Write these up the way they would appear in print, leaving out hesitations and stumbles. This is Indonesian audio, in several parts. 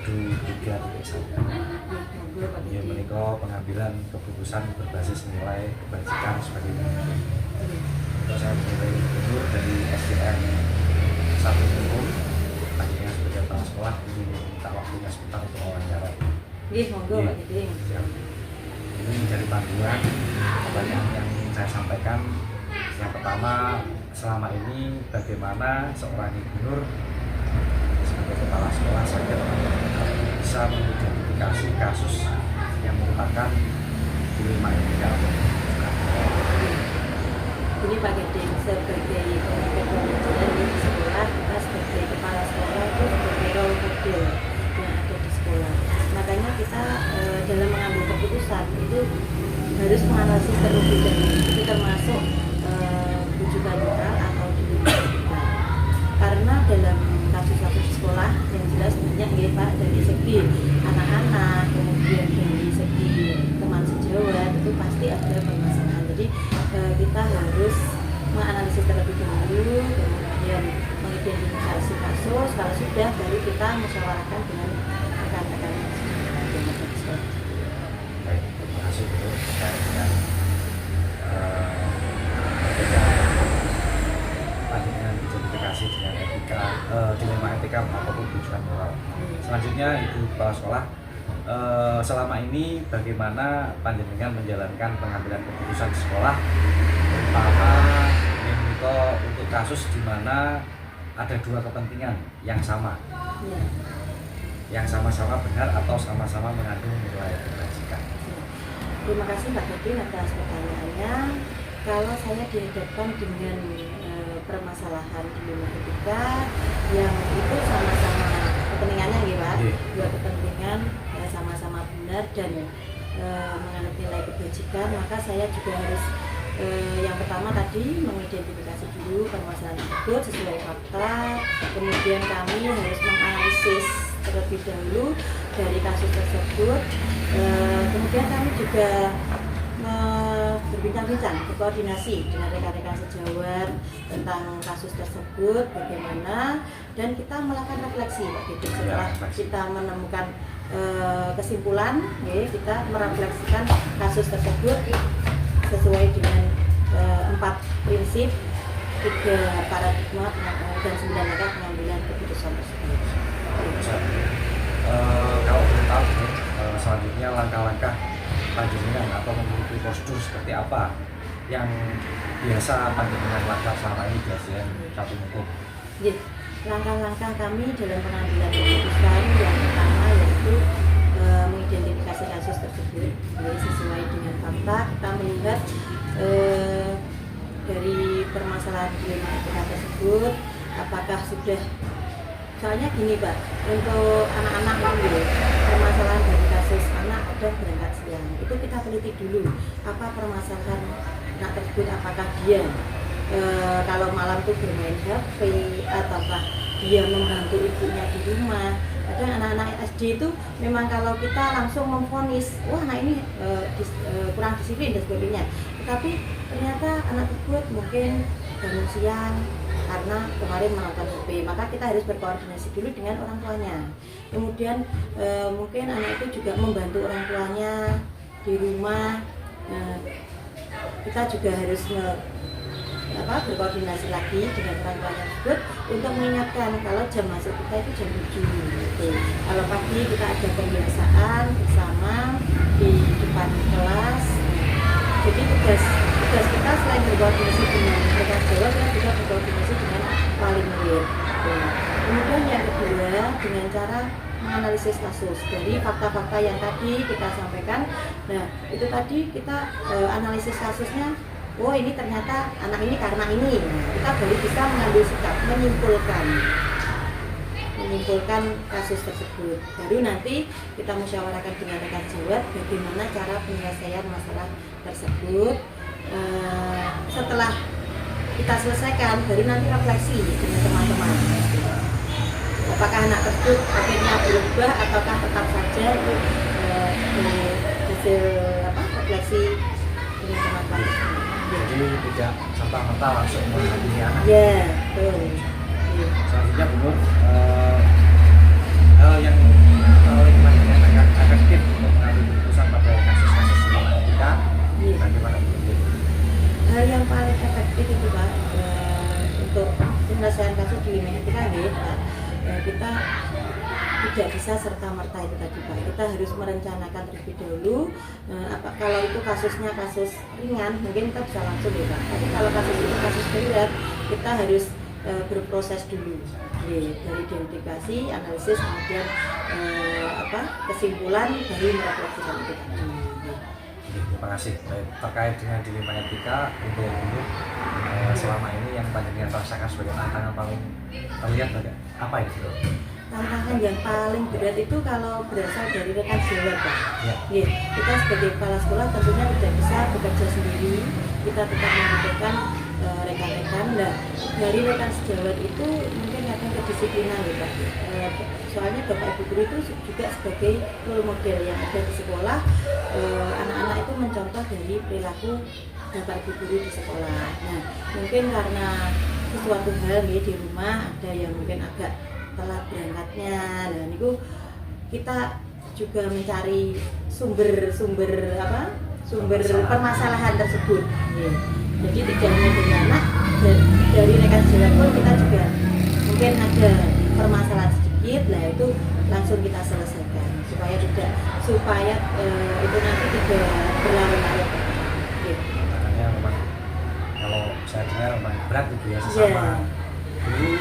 Modul 3.1. Ya, menika pengambilan keputusan berbasis nilai kebajikan sebagai pemimpin. Saya menilai gubernur dari SDN 1 umum, tadinya sebagai kepala sekolah, ini minta waktunya sebentar untuk wawancara. Monggo Pak Diding. Ini menjadi panduan pertanyaan yang ingin saya sampaikan. Yang pertama, selama ini bagaimana seorang gubernur sebagai kepala sekolah saja bisa mengidentifikasi kasus yang merupakan dilema etika. Ini Pak Diding, sebagai pemimpin pembelajaran di sekolah, kita sebagai kepala sekolah itu sebagai role model yang ada di sekolah. Makanya kita dalam mengambil keputusan itu harus menganalisis terlebih dahulu, itu termasuk rujukan moral atau dilema etika. Karena dalam kasus-kasus sekolah yang jelas banyak ya Pak, dari segi anak-anak, kemudian dari segi teman sejawat itu pasti ada permasalahan. Jadi kita harus menganalisis terlebih dahulu, kemudian mengidentifikasi kasus, kalau sudah baru kita musyawarahkan dengan rekan-rekan yang ada di sekolah. Baik, terima kasih Bu terkait dengan dengan identifikasi dengan etika, dilema etika maupun tujuan moral. Selanjutnya Ibu Kepala Sekolah, selama ini bagaimana panjenengan menjalankan pengambilan keputusan di sekolah, terutama untuk kasus di mana ada dua kepentingan yang sama, Ya. yang sama-sama benar atau sama-sama mengandung nilai kebajikan. Terima kasih Pak Diding atas pertanyaannya. Kalau saya dihadapkan dengan permasalahan dilema etika yang itu sama-sama kepentingannya ya Pak, dua kepentingan sama-sama benar dan menganut nilai kebajikan, maka saya juga harus yang pertama tadi mengidentifikasi dulu permasalahan tersebut sesuai fakta, kemudian kami harus menganalisis terlebih dahulu dari kasus tersebut, kemudian kami juga berbincang-bincang, berkoordinasi dengan rekan-rekan sejawat tentang kasus tersebut bagaimana, dan kita melakukan refleksi Pak Diding. Setelah kita menemukan kesimpulan, kita merefleksikan kasus tersebut sesuai dengan 4 prinsip, 3 paradigma dan 9 langkah pengambilan keputusan tersebut. Kalau boleh tahu, selanjutnya langkah-langkah panjenengan atau memiliki prosedur seperti apa yang biasa panjenengan lakukan selama ini di SDN 1 Umum? Langkah-langkah kami dalam pengambilan keputusan yang pertama yaitu mengidentifikasi kasus tersebut. Jadi sesuai dengan fakta, kita melihat dari permasalahan dilema etika tersebut apakah sudah, soalnya gini Pak, untuk anak-anak itu permasalahan dari kasus anak ada berangkat siang, itu kita teliti dulu apa permasalahan anak tersebut, apakah dia kalau malam itu bermain HP ataukah dia membantu ibunya di rumah. Kadang anak-anak SD itu memang kalau kita langsung memvonis, wah anak ini kurang disiplin dan sebagainya, tetapi ternyata anak tersebut mungkin bangun siang karena kemarin menonton HP, maka kita harus berkoordinasi dulu dengan orang tuanya. Kemudian mungkin anak itu juga membantu orang tuanya di rumah, kita juga harus berkoordinasi lagi dengan orang tuanya tersebut untuk mengingatkan kalau jam masuk kita itu jam 7 gitu. Kalau pagi kita ada pembiasaan bersama di depan kelas, jadi tugas kita selain berkoordinasi dengan rekan sejawat, kita juga berkoordinasi dengan wali murid. Kemudian yang kedua, dengan cara menganalisis kasus dari fakta-fakta yang tadi kita sampaikan. Nah, itu tadi kita analisis kasusnya. Oh, ini ternyata anak ini karena ini. Kita baru bisa mengambil sikap, menyimpulkan kasus tersebut. Baru nanti kita musyawarahkan dengan rekan sejawat bagaimana cara penyelesaian masalah tersebut. Setelah kita selesaikan, baru nanti refleksi dengan teman-teman. Apakah anak tersebut akhirnya berubah ataukah tetap saja itu hasil refleksi dengan teman-teman. Jadi tidak serta-merta langsung menghakimi anak. Ya, betul. Selanjutnya Bu Nur, hal yang tidak bisa serta-merta itu tadi Pak. Kita harus merencanakan terlebih dahulu. Kalau itu kasusnya kasus ringan, mungkin kita bisa langsung ya Pak. Tapi kalau kasus itu kasus berat, kita harus berproses dulu. Dari identifikasi, analisis, kemudian kesimpulan dari merefleksikan itu tadi. Terima kasih. Terkait dengan dilema etika untuk selama ini yang panjenengan rasakan sebagai tantangan paling terlihat apa itu? Tantangan yang paling berat itu kalau berasal dari rekan sejawat Pak. Ya. Kita sebagai kepala sekolah tentunya tidak bisa bekerja sendiri, kita tetap membutuhkan rekan-rekan. Nah, dari rekan sejawat itu mungkin kadang kedisiplinan ya Pak. Soalnya Bapak Ibu Guru itu juga sebagai role model yang ada di sekolah. Anak-anak itu mencontoh dari perilaku Bapak Ibu Guru di sekolah. Nah, mungkin karena sesuatu hal ya di rumah ada yang mungkin agak telat berangkatnya, dan itu kita juga mencari sumber permasalahan tersebut. Jadi tidak hanya dari anak, dari rekan sejawat pun kita juga mungkin ada permasalahan sedikit, lah itu langsung kita selesaikan supaya itu nanti tidak berlarut-larut. Makanya memang kalau saya dengar memang berat gitu ya sesama guru.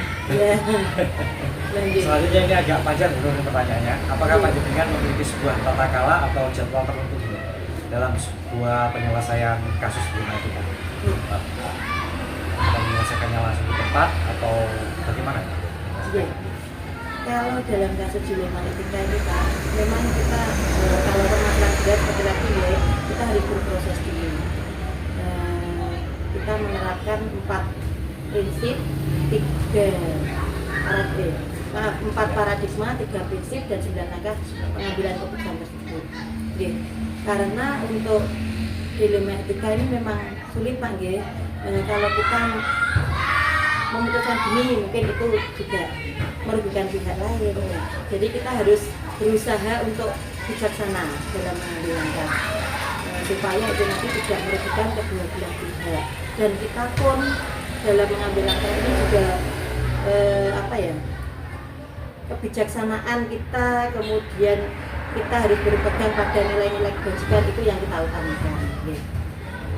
Selanjutnya ini agak panjang menurut pertanyaannya. Apakah panjenengan memiliki sebuah tata kala atau jadwal tertentu dalam sebuah penyelesaian kasus dilema etika? Atau menyelesaikannya langsung di tempat atau bagaimana? Kalau dalam kasus dilema etika ini Pak, memang kita kalau permasalahan berat seperti tadi ya, kita harus berproses dulu. Kita menerapkan 4 prinsip, 4 paradigma, 3 prinsip dan 9 langkah pengambilan keputusan tersebut. Karena untuk dilema etika ini memang sulit Pak kalau kita memutuskan gini mungkin itu juga merugikan pihak lain. Jadi kita harus berusaha untuk bijaksana dalam mengambil langkah supaya itu nanti tidak merugikan kedua belah pihak. Dan kita pun dalam mengambil langkah ini juga kebijaksanaan kita, kemudian kita harus berpegang pada nilai-nilai kebajikan itu yang kita utamakan.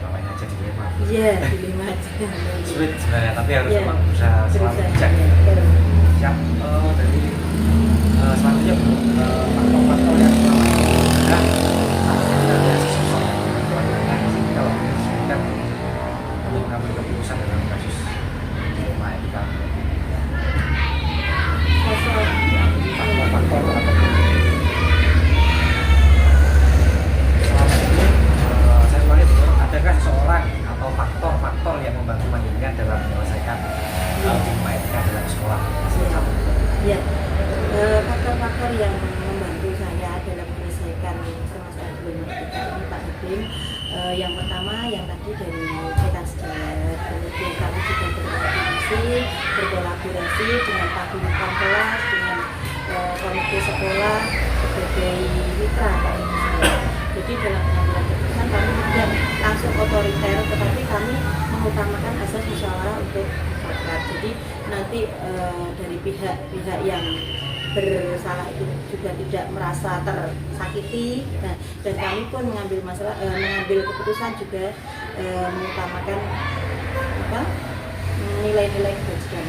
Namanya aja dilema. Iya, dilema aja. Sulit sebenarnya, tapi harus memang berusaha selalu bijak. Siap. Dari selanjutnya faktor-faktor yang ada sosok kalau kita untuk mengambil keputusan dalam kasus dilema etika. Faktor-faktor atau selama ini saya ulangi dulu, adakah seseorang atau faktor-faktor yang membantu panjenengan dalam menyelesaikan dilema etika dalam sekolah? Ya, faktor-faktor yang membantu saya dalam menyelesaikan permasalahan dilema etika ini Pak Hiding, yang pertama yang tadi dari rekan sejawat, kemudian kami juga berkolaborasi dengan paguyuban kelas, dengan komite sekolah sebagai mitra Pak. Jadi dalam pengambilan keputusan kami tidak langsung otoriter, tetapi kami mengutamakan asas musyawarah untuk masyarakat. Jadi nanti dari pihak-pihak yang bersalah itu juga tidak merasa tersakiti, dan kami pun mengambil keputusan juga mengutamakan nilai-nilai kebajikan.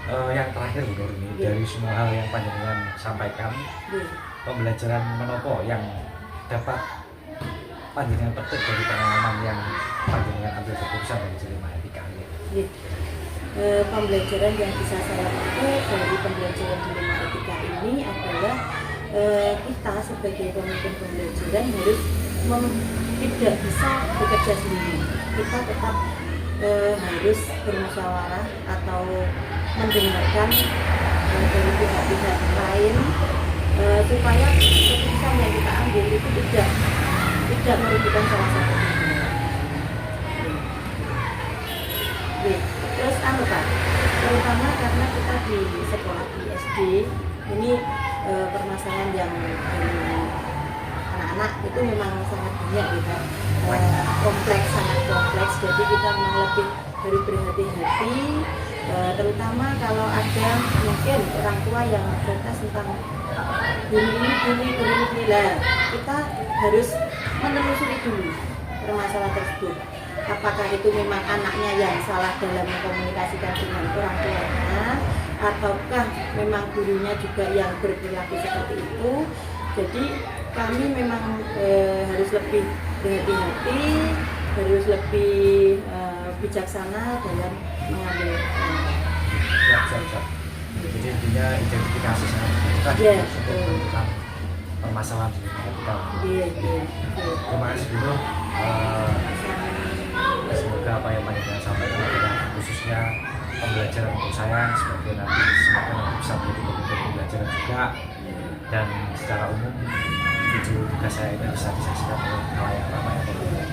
Yang terakhir Bu Nur, ini dari semua hal yang panjenengan sampaikan, pembelajaran menopo yang dapat panjenengan petik dari pengalaman yang panjenengan ambil keputusan dari dilema etika ini? Pembelajaran yang bisa saya petik dari pembelajaran dilema etika ini adalah kita sebagai pemimpin pembelajaran harus tidak bisa bekerja sendiri. Kita tetap harus bermusyawarah atau mendengarkan dari pihak-pihak lain supaya keputusan yang kita ambil itu tidak merugikan salah satu pihak. Terus Pak, terutama karena kita di sekolah di SD ini permasalahan yang dari anak-anak itu memang sangat banyak gitu, sangat kompleks. Jadi kita memang lebih harus berhati-hati terutama kalau ada mungkin orang tua yang protes tentang ini lah, kita harus menelusuri dulu permasalahan tersebut. Apakah itu memang anaknya yang salah dalam mengkomunikasikan dengan orang tuanya, ataukah memang gurunya juga yang berperilaku seperti itu. Jadi kami memang harus lebih berhati-hati, harus lebih bijaksana dalam mengambil Siap. Jadi intinya identifikasi sangat dibutuhkan untuk menentukan permasalahan di etika. Terima kasih dulu. Semoga apa yang Panitia sampaikan adalah khususnya pembelajaran untuk saya, semoga nanti bisa menjadi pemimpin pembelajaran juga, dan secara umum video tugas saya ini bisa disaksikan oleh khalayak ramai yang berbeda.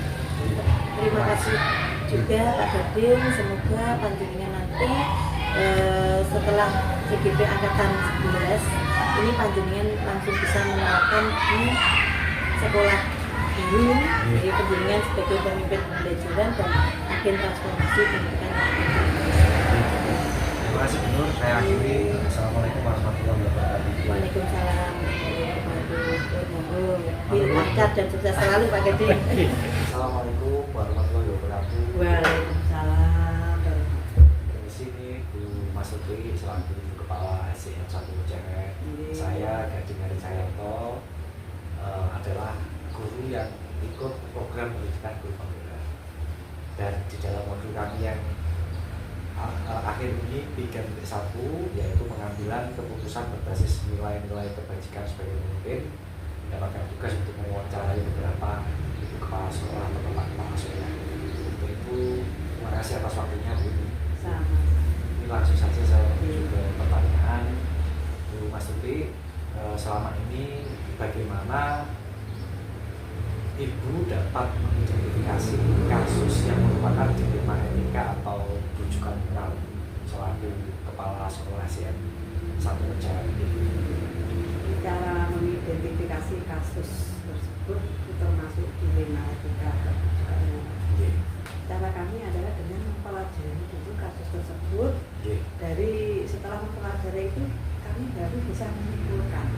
Terima kasih juga Pak Gading, semoga panjenengan nanti setelah CGP Angkatan 11 ini panjenengan langsung bisa menerapkan di sekolah dulu, jadi panjenengan sebagai pemimpin pembelajaran dan agen transformasi pendidikan. Terima kasih Bu Nur, saya akhiri. Assalamualaikum warahmatullahi wabarakatuh. Waalaikumsalam warahmatullahi wabarakatuh. Lancar dan sukses selalu Pak Gading. Assalamualaikum warahmatullahi wabarakatuh. Waalaikumsalam. Di sini Bu Mas Utri selaku Kepala SDN 1 Cengek. Saya Gading Hari Sayanto adalah guru yang ikut program pendidikan guru pembela. Dan di dalam modul kami yang akhir ini 3.1 yaitu pengambilan keputusan berbasis nilai-nilai kebajikan sebagai pemimpin, mendapatkan tugas untuk mewawancarai beberapa ibu kepala sekolah atau bapak kepala sekolah. Untuk itu, terima kasih atas waktunya Bu. Ini langsung saja saya menuju ke pertanyaan Bu Mas Tuti. Selama ini bagaimana Ibu dapat mengidentifikasi kasus yang merupakan dilema etika atau rujukan moral selaku kepala sekolah SDN 1 Cengek ini? Cara mengidentifikasi kasus tersebut termasuk dilema etika atau rujukan moral. Cara kami adalah dengan mempelajari dulu kasus tersebut. Dari setelah mempelajari itu kami baru bisa menyimpulkan.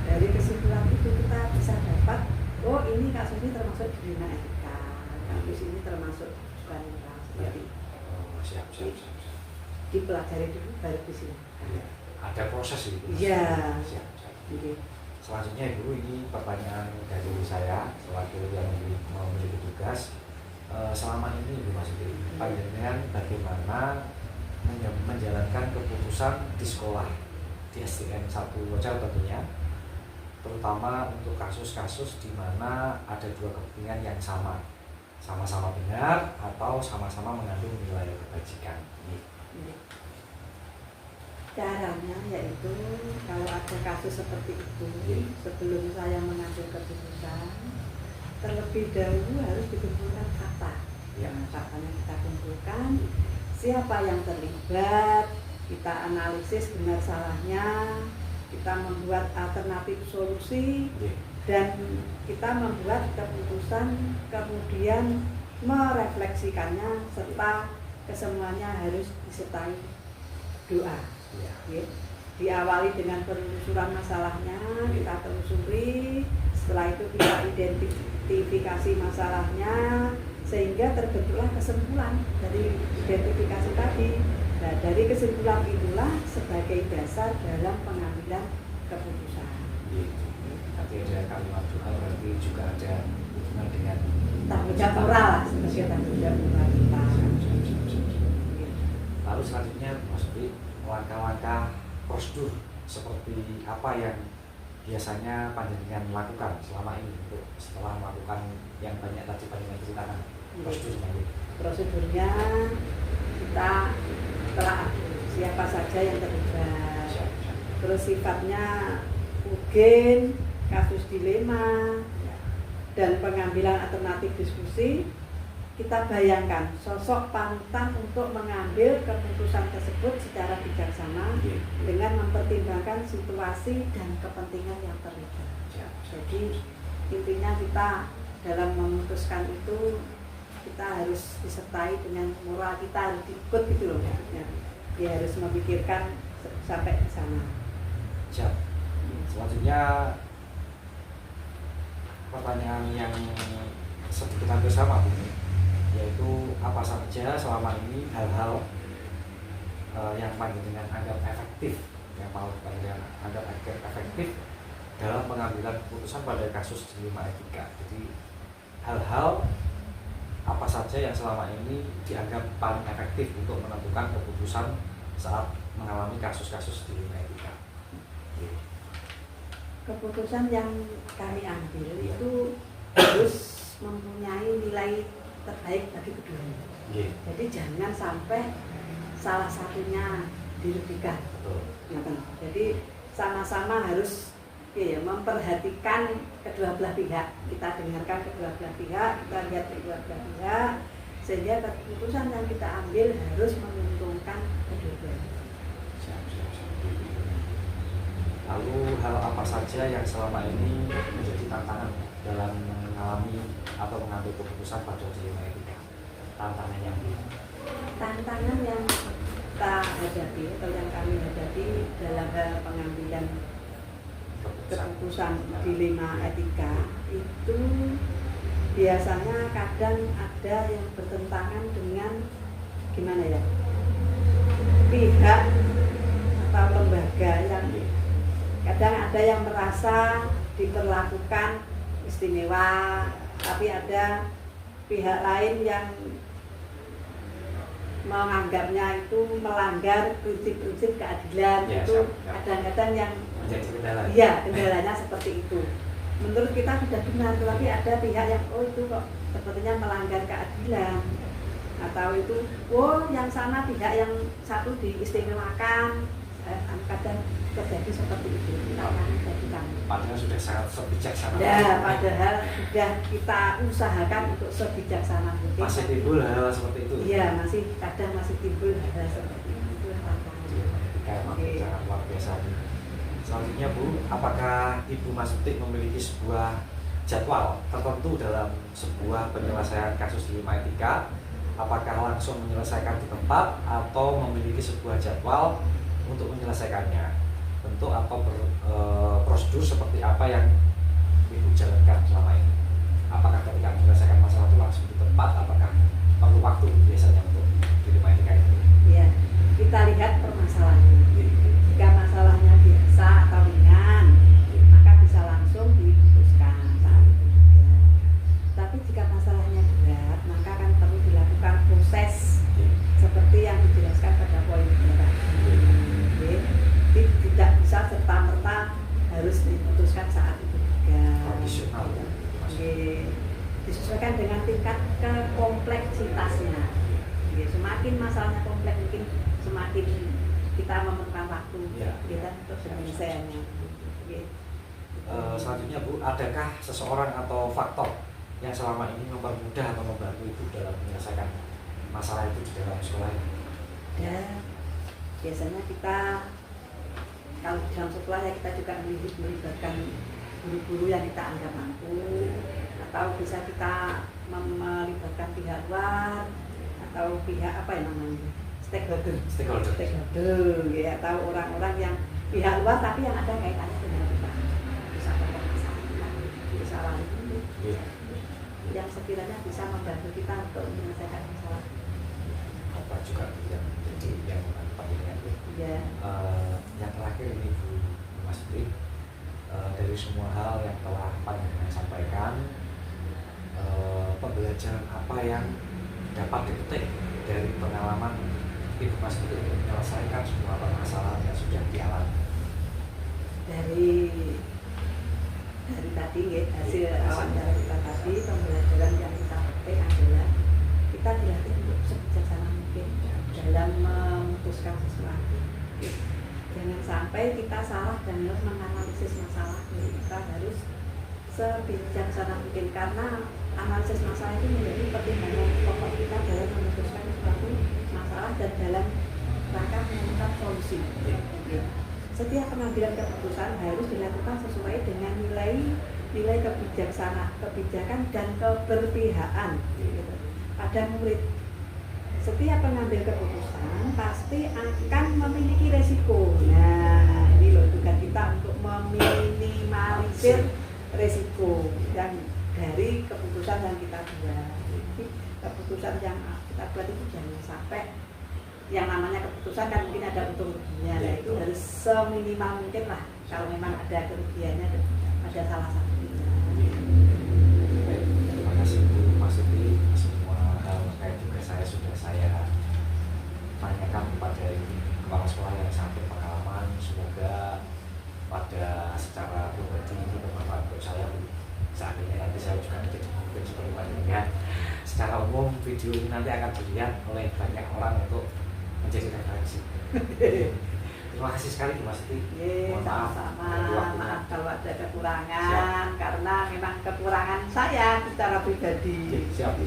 Dari kesimpulan itu kita bisa dapat, oh ini kasus ini termasuk dilema etika, kasus ini termasuk rujukan moral. Seperti Siap. dipelajari dulu baru bisa. Ada proses itu. Iya. Siap. Jadi, Selanjutnya Ibu, ini pertanyaan dari saya selaku yang memiliki tugas. Selama ini Ibu Mas Utri, panjenengan bagaimana menjalankan keputusan di sekolah di SDN 1 Wajar tentunya, terutama untuk kasus-kasus di mana ada dua kepentingan yang sama-sama benar atau sama-sama mengandung nilai kebajikan. caranya yaitu kalau ada kasus seperti itu, sebelum saya mengambil keputusan, terlebih dahulu harus dikumpulkan fakta. Faktanya kita kumpulkan, siapa yang terlibat, kita analisis benar salahnya, kita membuat alternatif solusi, dan kita membuat keputusan, kemudian merefleksikannya, serta kesemuanya harus disertai doa. Diawali dengan penelusuran masalahnya, kita telusuri, setelah itu kita identifikasi masalahnya, sehingga terbentuklah kesimpulan dari identifikasi tadi. Nah, dari kesimpulan itulah sebagai dasar dalam pengambilan keputusan. Nanti ada kalimat doa, berarti juga ada hubungan dengan tanggung jawab moral, sebagai tanggung jawab moral kita. Lalu selanjutnya maksudnya langkah-langkah prosedur seperti apa yang biasanya panjenengan lakukan selama ini untuk setelah melakukan yang banyak tadi panjenengan ceritakan prosedurnya? Prosedurnya kita telah siapa saja yang terlibat, terus sifatnya urgen, kasus dilema, dan pengambilan alternatif diskusi. Kita bayangkan sosok panutan untuk mengambil keputusan tersebut secara bijaksana dengan mempertimbangkan situasi dan kepentingan yang terlibat. Jadi intinya kita dalam memutuskan itu kita harus disertai dengan moral, kita harus ikut gitu loh maksudnya. Dia harus memikirkan sampai ke sana. Siap. Selanjutnya pertanyaan yang sedikit hampir sama Bu, yaitu apa saja selama ini hal-hal yang panjenengan anggap efektif, yang mau panjenengan anggap efektif dalam pengambilan keputusan pada kasus dilema etika. Jadi hal-hal apa saja yang selama ini dianggap paling efektif untuk menentukan keputusan saat mengalami kasus-kasus dilema etika. Keputusan yang kami ambil itu harus mempunyai nilai terbaik bagi keduanya. Jadi jangan sampai salah satunya dirugikan. Jadi sama-sama harus memperhatikan kedua belah pihak. Kita dengarkan kedua belah pihak, kita lihat kedua belah pihak, sehingga keputusan yang kita ambil harus menguntungkan kedua-duanya. Lalu hal apa saja yang selama ini menjadi tantangan dalam mengalami atau mengambil keputusan pada dilema etika? Tantangan yang kita hadapi atau yang kami hadapi dalam hal pengambilan keputusan dilema etika itu biasanya kadang ada yang bertentangan dengan gimana ya, pihak atau lembaga yang kadang ada yang merasa diperlakukan istimewa, tapi ada pihak lain yang menganggapnya itu melanggar prinsip-prinsip keadilan. Ya, itu siap. kadang-kadang yang menjadi kendala. iya, kendalanya seperti itu. Menurut kita sudah benar, tapi ada pihak yang itu kok sepertinya melanggar keadilan, atau itu yang sana pihak yang satu diistimewakan. Kadang terjadi seperti itu. Padahal sudah sangat bijaksana. Ya, padahal sudah kita usahakan untuk sebijaksana mungkin. Masih timbul hal seperti itu. Iya, kadang masih timbul hal seperti itu. Itu tantangan. Sangat luar biasa. Selanjutnya Bu, apakah Ibu Mastuti memiliki sebuah jadwal tertentu dalam sebuah penyelesaian kasus dilema etika? Apakah langsung menyelesaikan di tempat atau memiliki sebuah jadwal untuk menyelesaikannya? Bentuk atau prosedur seperti apa yang Ibu jalankan selama ini? Apakah ketika menyelesaikan masalah itu langsung di tempat? Apakah perlu waktu biasanya untuk dilema etika itu? Iya, kita lihat permasalahannya. Jika masalahnya biasa atau ringan, maka bisa langsung diputuskan saat itu juga. Tapi jika masalahnya berat, maka akan perlu dilakukan proses seperti yang dijelaskan pada poin berat. Tidak bisa serta-merta harus diputuskan saat itu juga. Profesional ya. Disesuaikan dengan tingkat kompleksitasnya. Semakin masalahnya kompleks, mungkin semakin kita memerlukan waktu kita untuk penyelesaiannya. Selanjutnya Bu, adakah seseorang atau faktor yang selama ini mempermudah atau membantu Ibu dalam menyelesaikan masalah itu di dalam sekolah ini? Ya, biasanya kita kalau di dalam sekolah ya kita juga melibatkan guru-guru yang kita anggap mampu, atau bisa kita melibatkan pihak luar atau pihak apa ya namanya, stakeholder ya, atau orang-orang yang pihak luar tapi yang ada kaitannya dengan kita, bisa masalah itu yang sekiranya bisa membantu kita untuk menyelesaikan masalah. Apa juga yang pentingnya itu? Ya. Yang terakhir ini Bu Mastuti, dari semua hal yang telah panjenengan sampaikan, pembelajaran apa yang dapat dipetik dari pengalaman Ibu Mastuti untuk menyelesaikan semua permasalahan yang sudah dialami? Dari tadi ya, hasil wawancara kita tadi, pembelajaran yang kita petik adalah kita dilatih untuk sebijaksana mungkin dalam memutuskan sesuatu. Jangan sampai kita salah dalam menganalisis masalah. Kita harus sebijaksana mungkin, karena analisis masalah itu menjadi pertimbangan pokok kita dalam memutuskan suatu masalah dan dalam rangka menemukan solusi. Setiap pengambilan keputusan harus dilakukan sesuai dengan nilai kebijakan dan keberpihakan. pada murid. Setiap pengambil keputusan pasti akan memiliki resiko. Nah, ini loh tugas kita untuk meminimalisir resiko dan dari keputusan yang kita buat. Jadi, keputusan yang kita buat itu jangan sampai yang namanya keputusan kan mungkin ada untung ruginya, nah itu harus seminimal mungkin lah. Kalau memang ada kerugiannya, ada salah satunya. Terima kasih Bu Mas Siti, semua hal kayak juga sudah saya tanyakan kepada ini kepala sekolah yang sangat berpengalaman. Semoga pada secara pribadi ini bermanfaat untuk saya. Seandainya nanti saya juga menjadi pemimpin seperti panjenengan, secara umum video ini nanti akan dilihat oleh banyak orang untuk menjadi referensi. Terima kasih sekali Bu Mas Siti. Mohon maaf Maaf kalau ada kekurangan. Siap. Karena memang kekurangan saya secara pribadi. Siap.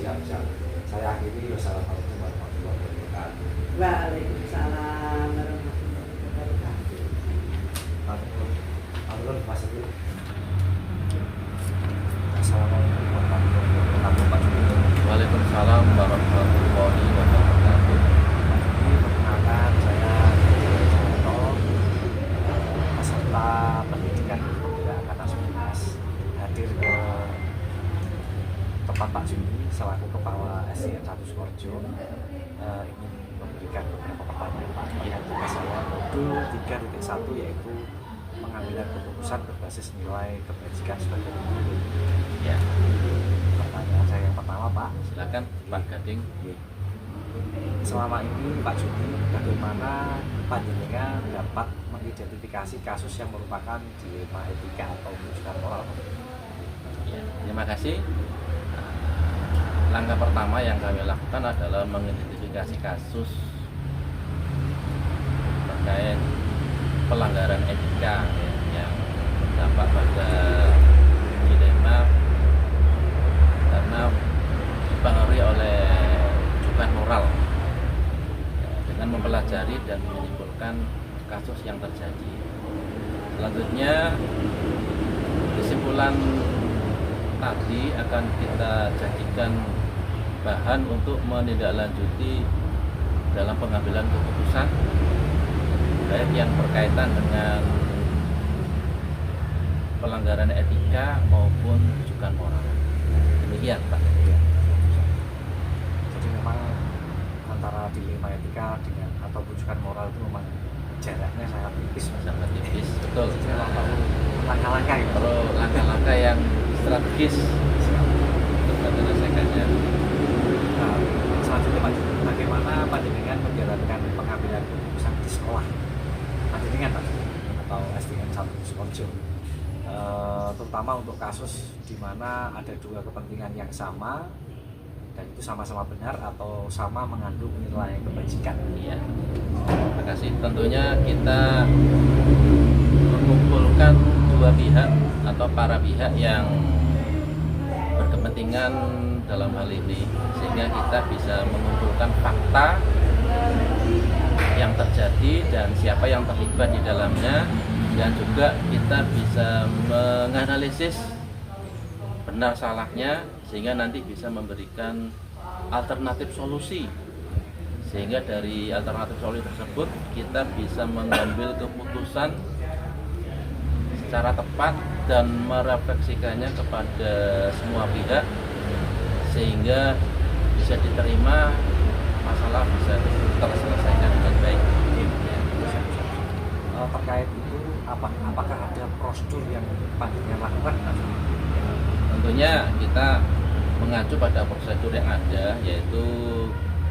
Saya akhiri, wassalamualaikum warahmatullahi wabarakatuh. Waalaikumsalam warahmatullahi wabarakatuh. Matur Mas Siti. Assalamualaikum warahmatullahi wabarakatuh. Pak Juni. Waalaikumsalam warahmatullahi wabarakatuh. Perkenalkan, saya peserta pendidikan Kebudayaan Atas Unas hadir ke tempat Pak Juni selaku Kepala SDN 1 Sukorejo, ingin memberikan beberapa pertanyaan Pak terkait dengan saya modul 3.1, yaitu pengambilan keputusan berbasis nilai kebajikan sebagai guru. Ya, Pertanyaan saya yang pertama, Pak. silakan Pak Gading. Selama ini Pak Juni, bagaimana panjenengan dapat mengidentifikasi kasus yang merupakan dilema etika atau urusan moral? Ya, terima kasih. Langkah pertama yang kami lakukan adalah mengidentifikasi kasus terkait pelanggaran etika yang berdampak pada dilema karena dipengaruhi oleh rujukan moral, dengan mempelajari dan menyimpulkan kasus yang terjadi. Selanjutnya, kesimpulan tadi akan kita jadikan bahan untuk menindaklanjuti dalam pengambilan keputusan, baik yang berkaitan dengan pelanggaran etika maupun rujukan moral. Demikian, Pak. Jadi memang antara dilema etika dengan atau rujukan moral itu memang jaraknya sangat tipis. Sangat tipis, betul. Jadi memang perlu langkah-langkah gitu. Perlu langkah-langkah yang strategis untuk menyelesaikannya. Nah, selanjutnya Pak, bagaimana panjenengan menjalankan pengambilan keputusan di sekolah? Panjenengan Pak atau SDN 1 Sukorejo, terutama untuk kasus di mana ada dua kepentingan yang sama dan itu sama-sama benar atau sama mengandung nilai kebajikan. Iya. Terima kasih. Tentunya kita mengumpulkan dua pihak atau para pihak yang berkepentingan dalam hal ini, sehingga kita bisa mengumpulkan fakta yang terjadi dan siapa yang terlibat di dalamnya, dan juga kita bisa menganalisis benar salahnya sehingga nanti bisa memberikan alternatif solusi, sehingga dari alternatif solusi tersebut kita bisa mengambil keputusan secara tepat dan merefleksikannya kepada semua pihak sehingga bisa diterima, masalah bisa terselesaikan dengan baik. Terkait itu apakah ada prosedur yang panjenengan lakukan? Tentunya kita mengacu pada prosedur yang ada, yaitu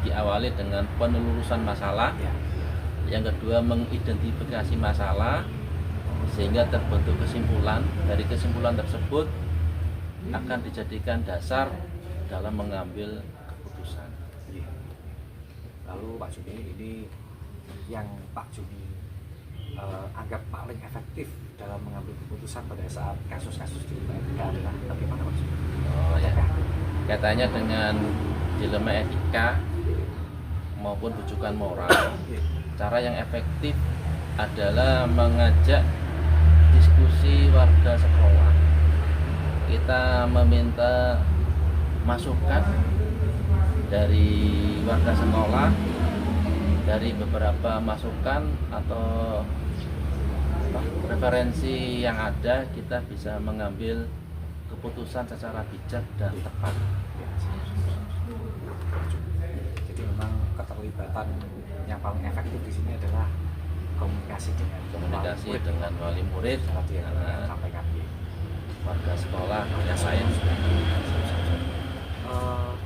diawali dengan penelusuran masalah, yang kedua mengidentifikasi masalah sehingga terbentuk kesimpulan. Dari kesimpulan tersebut akan dijadikan dasar dalam mengambil keputusan. Lalu Pak Juni, ini yang Pak Juni anggap paling efektif dalam mengambil keputusan pada saat kasus-kasus dilema etika adalah bagaimana Pak Juni? Oh ya, kaitannya dengan dilema etika maupun rujukan moral, cara yang efektif adalah mengajak diskusi warga sekolah. Kita meminta masukan dari warga sekolah, dari beberapa masukan atau referensi yang ada, kita bisa mengambil keputusan secara bijak dan tepat. Jadi memang keterlibatan yang paling efektif di sini adalah komunikasi dengan wali murid, seperti yang sampaikan warga sekolah yang lain.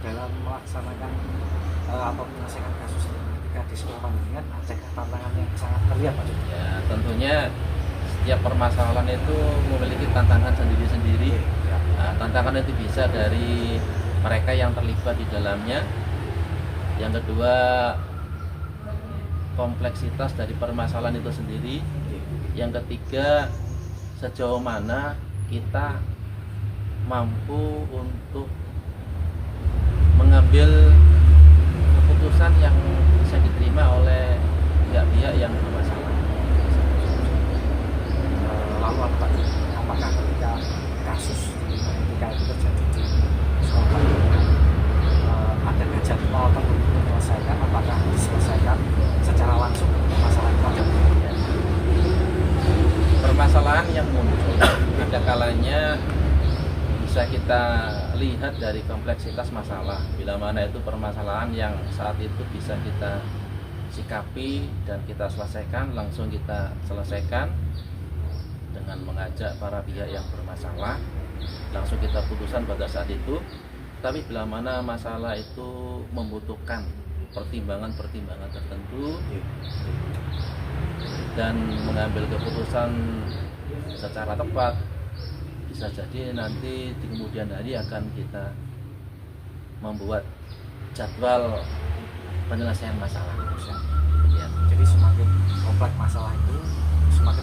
Dalam melaksanakan atau menyelesaikan kasus ini ketika di sekolah panjenengan, adakah tantangan yang sangat terlihat Pak? Ya, tentunya setiap permasalahan itu memiliki tantangan sendiri-sendiri. Nah, tantangan itu bisa dari mereka yang terlibat di dalamnya. Yang kedua, kompleksitas dari permasalahan itu sendiri. Yang ketiga, sejauh mana kita mampu untuk mengambil keputusan yang bisa diterima oleh pihak-pihak yang bermasalah. Lalu apa? Apakah ketika kasus ketika itu terjadi di sekolah panjenengan, adakah jadwal tertentu menyelesaikan? Apakah diselesaikan secara langsung masalah itu ada? Permasalahan yang muncul ada kalanya bisa kita lihat dari kompleksitas masalah. Bila mana itu permasalahan yang saat itu bisa kita sikapi dan kita selesaikan, langsung kita selesaikan dengan mengajak para pihak yang bermasalah, langsung kita putuskan pada saat itu. Tapi bila mana masalah itu membutuhkan pertimbangan-pertimbangan tertentu dan mengambil keputusan secara tepat, bisa jadi nanti di kemudian hari akan kita membuat jadwal penyelesaian masalah. Ya. Jadi semakin kompleks masalah itu semakin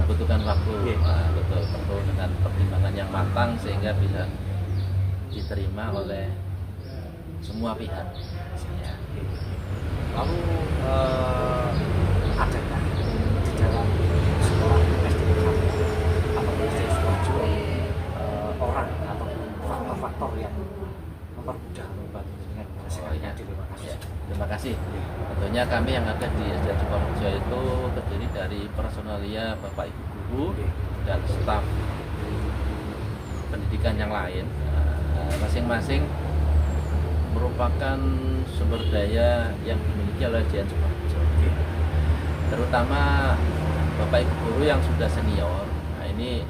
membutuhkan waktu. Betul, perlu dengan pertimbangan yang matang sehingga bisa diterima oleh semua pihak. Ya. Lalu adakah di dalam sekolah SD atau SD Sukoharjo orang atau faktor-faktor yang mempermudah membantu dengan menyelesaikan dilema kasus? Terima kasih. Tentunya kami yang ada di SD Sukoharjo itu terdiri dari personalia Bapak Ibu guru dan staf pendidikan yang lain. Masing-masing merupakan sumber daya yang dimiliki oleh SD Sukoharjo. Terutama Bapak Ibu guru yang sudah senior. Nah, ini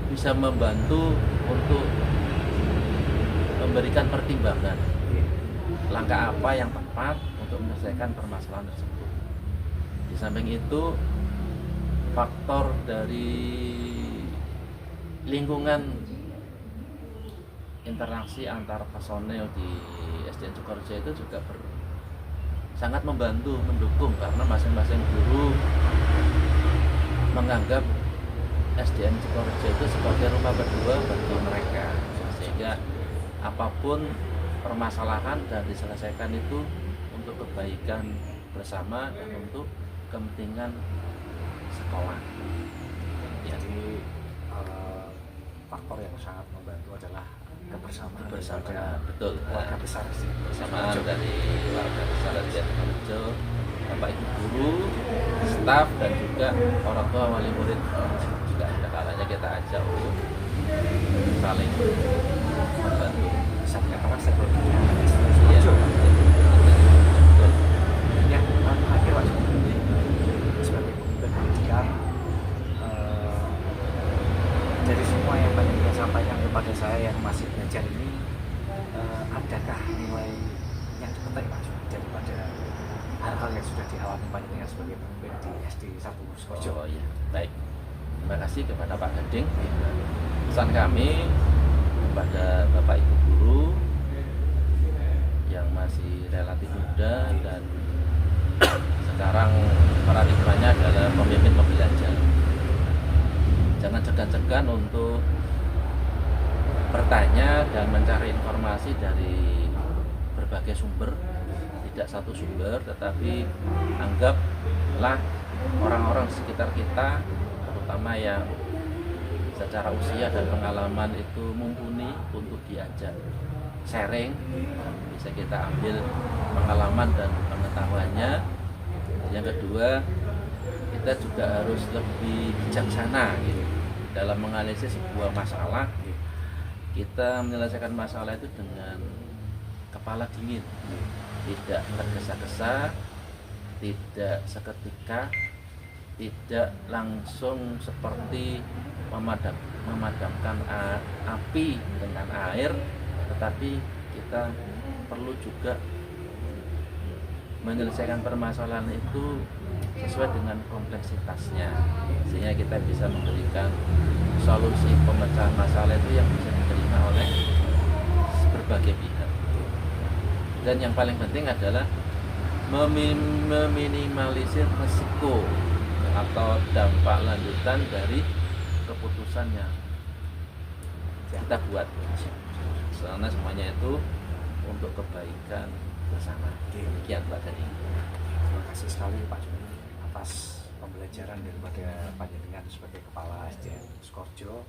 bisa membantu untuk memberikan pertimbangan langkah apa yang tepat untuk menyelesaikan permasalahan tersebut. Di samping itu, faktor dari lingkungan interaksi antar personel di SDN Sukoharjo itu juga sangat membantu, mendukung, karena masing-masing guru menganggap SDN Sukoharjo itu sebagai rumah kedua bagi mereka, sehingga apapun permasalahan dan diselesaikan itu untuk kebaikan bersama dan untuk kepentingan sekolah. Jadi faktor yang sangat membantu adalah kebersamaan. Betul. Keluarga besar Kebersamaan dari warga besar SDN Sukoharjo, Bapak Ibu guru, staf dan juga orang tua wali murid. Juga ada kalanya kita ajak untuk saling membantu. Bisa dikatakan sebagai Iya. yang terakhir Pak, sebagai pemimpin pendidikan, dari semua yang banyak yang sampaikan kepada saya yang masih belajar ini, adakah nilai yang dipetik Pak daripada hal-hal yang sudah dialami panjenengan sebagai pemimpin di SD 1 Sukoharjo? Oh iya, baik. Terima kasih kepada Pak Gading. Pesan kami kepada Bapak Ibu guru yang masih relatif muda dan sekarang paradigmanya adalah pemimpin pembelajar. Jangan segan-segan untuk bertanya dan mencari informasi dari berbagai sumber, tidak satu sumber, tetapi anggaplah orang-orang sekitar kita, terutama yang secara usia dan pengalaman itu mumpuni untuk diajak. sharing, bisa kita ambil pengalaman dan pengetahuannya. Yang kedua, kita juga harus lebih bijaksana gitu dalam menganalisis sebuah masalah. Kita menyelesaikan masalah itu dengan kepala dingin, tidak tergesa-gesa, tidak seketika, tidak langsung seperti memadamkan api dengan air, tetapi kita perlu juga menyelesaikan permasalahan itu sesuai dengan kompleksitasnya, sehingga kita bisa memberikan solusi pemecahan masalah itu yang bisa diterima oleh berbagai pihak. Dan yang paling penting adalah meminimalisir resiko atau dampak lanjutan dari keputusan yang kita buat, karena semuanya itu untuk kebaikan bersama. Demikian Pak Dhani. Terima kasih sekali Pak Joni atas pembelajaran daripada panjenengan sebagai Kepala SDN Skorjo.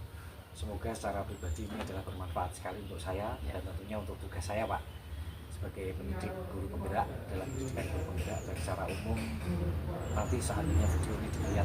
Semoga secara pribadi ini adalah bermanfaat sekali untuk saya dan tentunya untuk tugas saya Pak sebagai pendidik guru penggerak dalam pendidikan guru penggerak. Dan secara umum nanti saatnya video ini dilihat